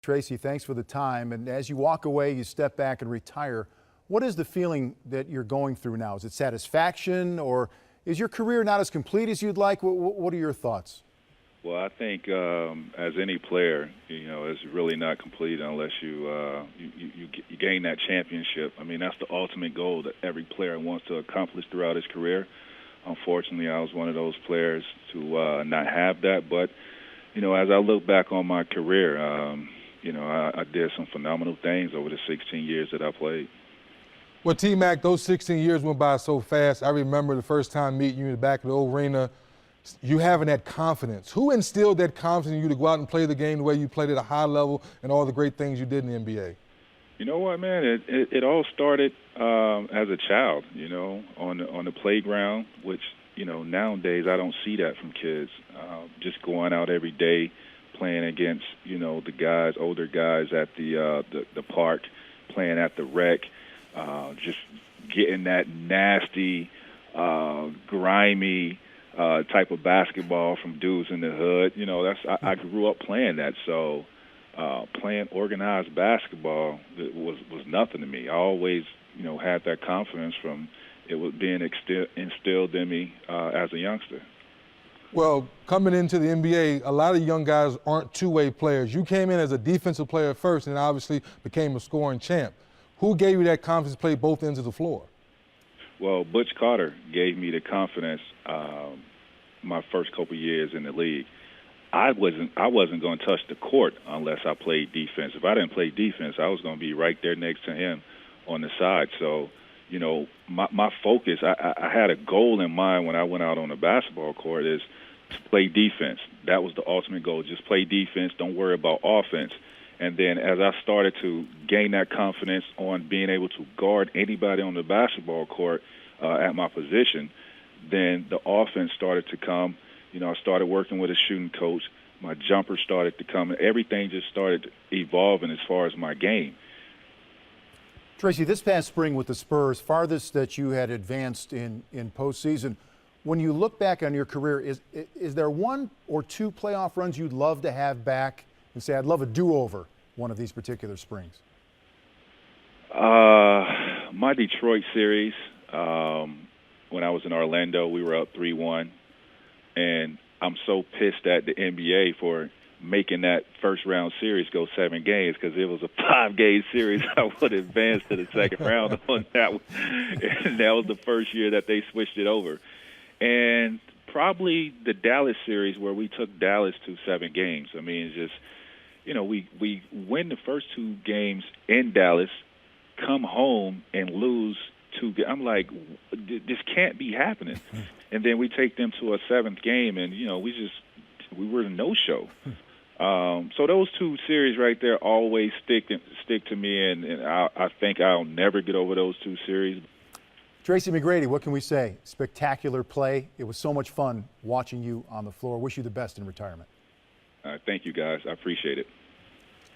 Tracy, thanks for the time. And as you walk away, you step back and retire. What is the feeling that you're going through now? Is it satisfaction, or is your career not as complete as you'd like? What are your thoughts? Well, I think as any player, it's really not complete unless you gain that championship. I mean, that's the ultimate goal that every player wants to accomplish throughout his career. Unfortunately, I was one of those players to not have that. But, as I look back on my career, I did some phenomenal things over the 16 years that I played. Well, T-Mac, those 16 years went by so fast. I remember the first time meeting you in the back of the old arena, you having that confidence. Who instilled that confidence in you to go out and play the game the way you played at a high level and all the great things you did in the NBA? You know what, man? It all started as a child, on the playground, which, nowadays I don't see that from kids. Just going out every day, playing against, the older guys at the park, playing at the rec, just getting that nasty, grimy type of basketball from dudes in the hood. I grew up playing that, so playing organized basketball was nothing to me. I always, had that confidence from it was being instilled in me as a youngster. Well, coming into the NBA, a lot of young guys aren't two-way players. You came in as a defensive player first and obviously became a scoring champ. Who gave you that confidence to play both ends of the floor? Well, Butch Carter gave me the confidence my first couple years in the league. I wasn't going to touch the court unless I played defense. If I didn't play defense, I was going to be right there next to him on the side. So, my focus, I had a goal in mind when I went out on the basketball court is to play defense. That was the ultimate goal. Just play defense. Don't worry about offense. And then as I started to gain that confidence on being able to guard anybody on the basketball court at my position, then the offense started to come. I started working with a shooting coach. My jumper started to come, and everything just started evolving as far as my game. Tracy, this past spring with the Spurs, farthest that you had advanced in postseason, when you look back on your career, is there one or two playoff runs you'd love to have back and say, I'd love a do-over one of these particular springs? My Detroit series, when I was in Orlando, we were up 3-1. And I'm so pissed at the NBA for making that first-round series go 7 games, because it was a 5-game series. I would advance to the second round on that one. And that was the first year that they switched it over. And probably the Dallas series where we took Dallas to 7 games. I mean, it's just, we win the first 2 games in Dallas, come home and lose 2 games. I'm like, this can't be happening. And then we take them to a 7th game, and we were a no-show. So those 2 series right there always stick to me, and I think I'll never get over those 2 series. Tracy McGrady, what can we say? Spectacular play. It was so much fun watching you on the floor. Wish you the best in retirement. Thank you, guys. I appreciate it.